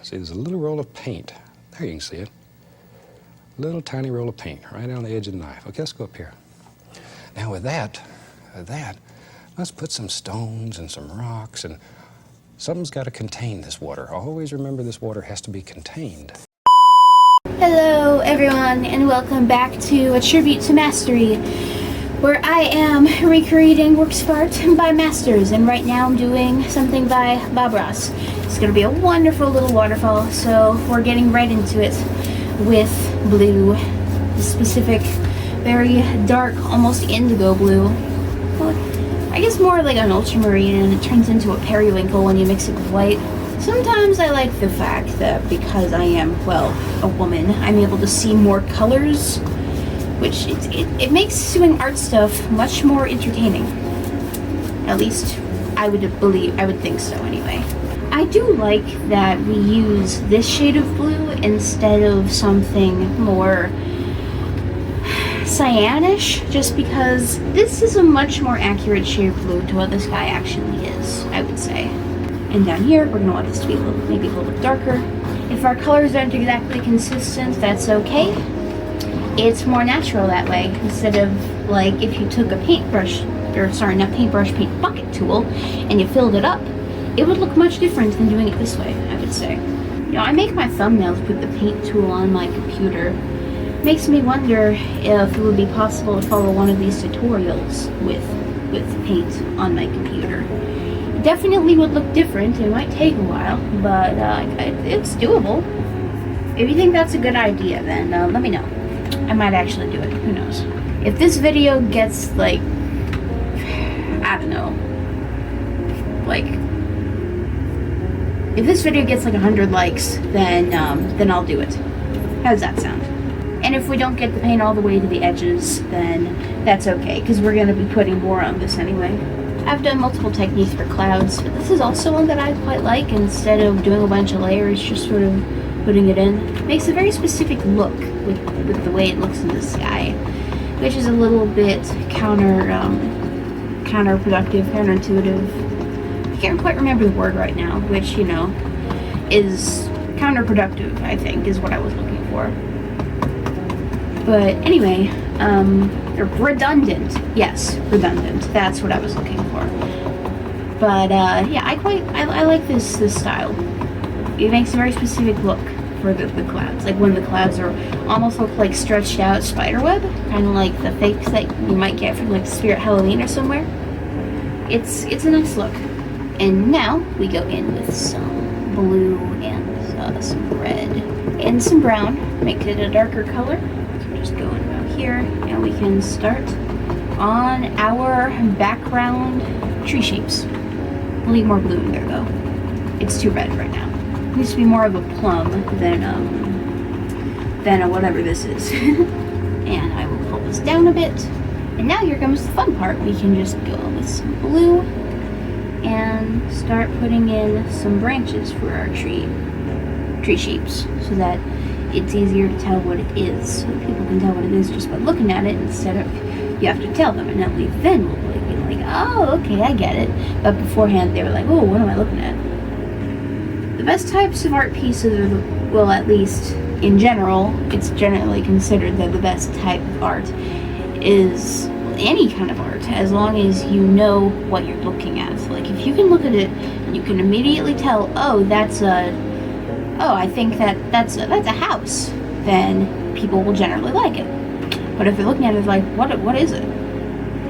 See, there's a little roll of paint. There you can see it. Little tiny roll of paint right on the edge of the knife. Okay, let's go up here. Now with that, let's put some stones and some rocks, and something's got to contain this water. Always remember this water has to be contained. Hello everyone, and welcome back to A Tribute to Mastery, where I am recreating works of art by masters, and right now I'm doing something by Bob Ross. It's going to be a wonderful little waterfall, so we're getting right into it with blue, the specific, very dark, almost indigo blue. Well, I guess more like an ultramarine, and it turns into a periwinkle when you mix it with white. Sometimes I like the fact that because I am, well, a woman, I'm able to see more colors, which it makes doing art stuff much more entertaining. At least I would think so anyway. I do like that we use this shade of blue instead of something more cyanish, just because this is a much more accurate shade of blue to what the sky actually is, I would say. And down here, we're going to want this to be maybe a little bit darker. If our colors aren't exactly consistent, that's okay. It's more natural that way, instead of like if you took a paint bucket tool, and you filled it up, it would look much different than doing it this way, I would say. You know, I make my thumbnails with the paint tool on my computer. Makes me wonder if it would be possible to follow one of these tutorials with paint on my computer. Definitely would look different. It might take a while, but it's doable. If you think that's a good idea, then let me know. I might actually do it. Who knows? If this video gets like, I don't know, like, if this video gets like 100 likes, then I'll do it. How does that sound? And if we don't get the paint all the way to the edges, then that's okay, because we're going to be putting more on this anyway. I've done multiple techniques for clouds, but this is also one that I quite like. Instead of doing a bunch of layers, just sort of putting it in. It makes a very specific look with the way it looks in the sky, which is a little bit counterproductive, counterintuitive. I can't quite remember the word right now, which, you know, is counterproductive, I think, is what I was looking for. But anyway, redundant. Yes, redundant. That's what I was looking for. But yeah, I like this style. It makes a very specific look for the clouds. Like when the clouds are almost look like stretched out spiderweb, kind of like the fakes that you might get from like Spirit Halloween or somewhere. It's a nice look. And now we go in with some blue and some red and some brown. Make it a darker color. Just going about here, and we can start on our background tree shapes. We'll need more blue in there though. It's too red right now. It needs to be more of a plum than a whatever this is. And I will pull this down a bit. And now here comes the fun part. We can just go with some blue and start putting in some branches for our tree shapes, so that it's easier to tell what it is, so people can tell what it is just by looking at it, instead of you have to tell them, and only then will they be like, oh, okay, I get it. But beforehand, they were like, oh, what am I looking at? The best types of art pieces are, well, at least in general, it's generally considered that the best type of art is any kind of art, as long as you know what you're looking at. So, like, if you can look at it and you can immediately tell, oh, I think that's a house, then people will generally like it. But if you're looking at it like, what is it?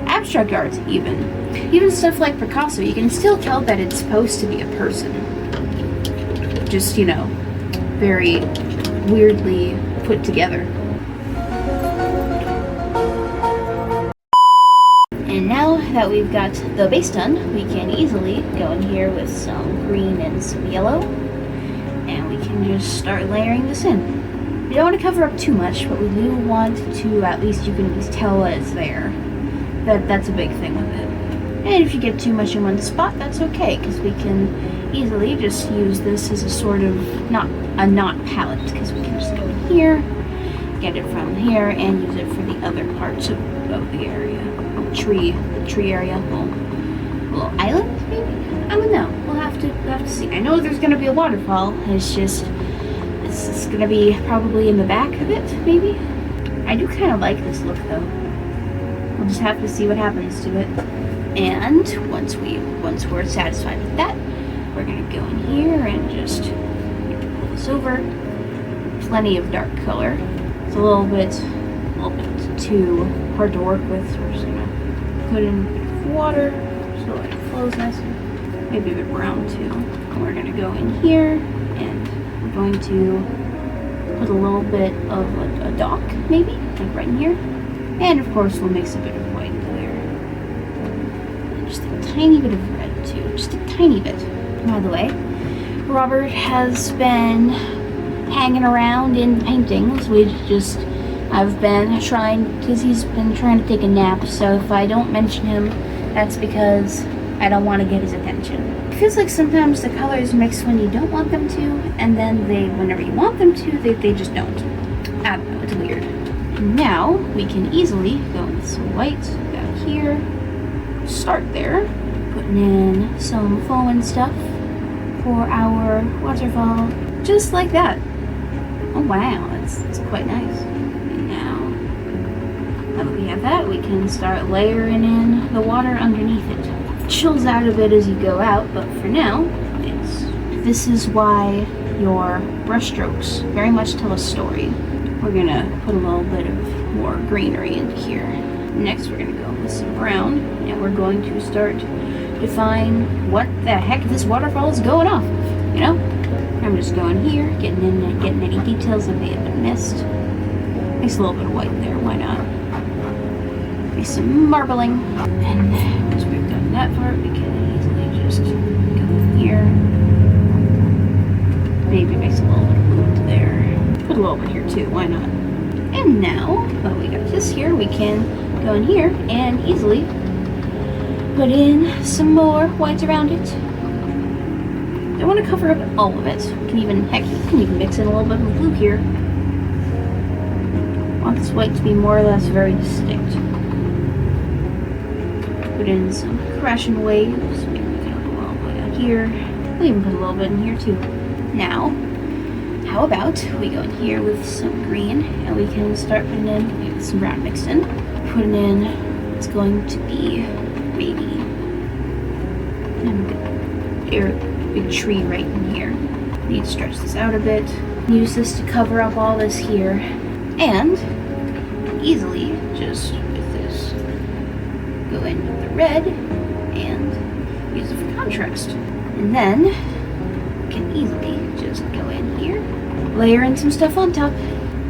Abstract art, even stuff like Picasso, you can still tell that it's supposed to be a person. Just, you know, very weirdly put together. And now that we've got the base done, we can easily go in here with some green and some yellow. And we can just start layering this in. We don't want to cover up too much, but we do want to, at least you can at least tell that it's there. That's a big thing with it. And if you get too much in one spot, that's okay, because we can easily just use this as a sort of, not palette, because we can just go in here, get it from here, and use it for the other parts of the area. The tree area. Little island, maybe? I don't know. We'll have have to see. I know there's gonna be a waterfall. It's just it's gonna be probably in the back of it, maybe. I do kind of like this look though. We'll just have to see what happens to it. And once we're satisfied with that, we're gonna go in here and just pull this over. Plenty of dark color. It's a little bit too hard to work with. So we're just gonna put in water so it flows nicer. Maybe a bit brown too. And we're gonna go in here and we're going to put a little bit of a dock, maybe, like right in here. And of course we'll mix a bit of white there. And just a tiny bit of red too, just a tiny bit. By the way, Robert has been hanging around in paintings. I've been trying, because he's been trying to take a nap, so if I don't mention him, that's because I don't want to get his attention. It feels like sometimes the colors mix when you don't want them to, and then whenever you want them to, they just don't. I don't know, it's weird. And now, we can easily go with some white back here, start there, putting in some foam and stuff for our waterfall, just like that. Oh wow, that's quite nice. And now that we have that, we can start layering in the water underneath it. It chills out a bit as you go out, but for now, this is why your brushstrokes very much tell a story. We're gonna put a little bit of more greenery into here. Next, we're gonna go with some brown, and we're going to start define what the heck this waterfall is going off of, you know? I'm just going here, getting any details that may have been missed. Makes a little bit of white there, why not? Maybe some marbling. And once we've done that part, we can easily just go in here. Maybe makes a little bit of wood there. Put a little bit here too, why not? And now, that we got this here, we can go in here and easily put in some more white around it. I want to cover up all of it. You can even mix in a little bit of blue here. I want this white to be more or less very distinct. Put in some crashing waves. Maybe we can go all the way out here. We'll even put a little bit in here too. Now, how about we go in here with some green and we can start putting in some brown mixed in. Putting in, it's going to be maybe big tree right in here. Need to stretch this out a bit. Use this to cover up all this here. And easily, just with this, go in with the red and use it for contrast. And then, we can easily just go in here, layer in some stuff on top.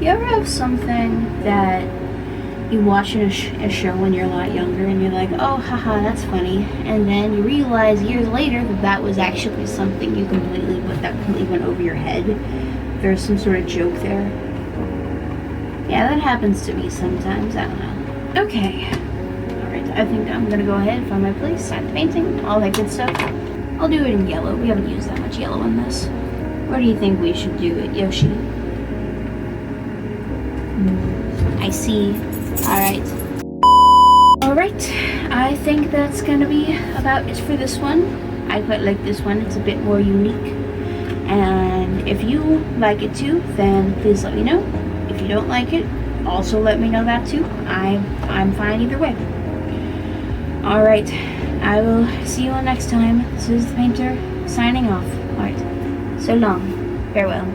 You ever have something that you watch in a show when you're a lot younger and you're like, oh haha, that's funny, and then you realize years later that was actually something that completely went over your head? There's some sort of joke there. Yeah, that happens to me sometimes, I don't know. Okay, alright, I think I'm gonna go ahead and find my place, sign the painting, all that good stuff. I'll do it in yellow. We haven't used that much yellow in this. Where do you think we should do it, Yoshi? I see. Alright, I think that's gonna be about it for this one. I quite like this one, it's a bit more unique. And if you like it too, then please let me know. If you don't like it, also let me know that too. I'm fine either way. Alright, I will see you all next time. This is the Painter, signing off. Alright, so long. Farewell.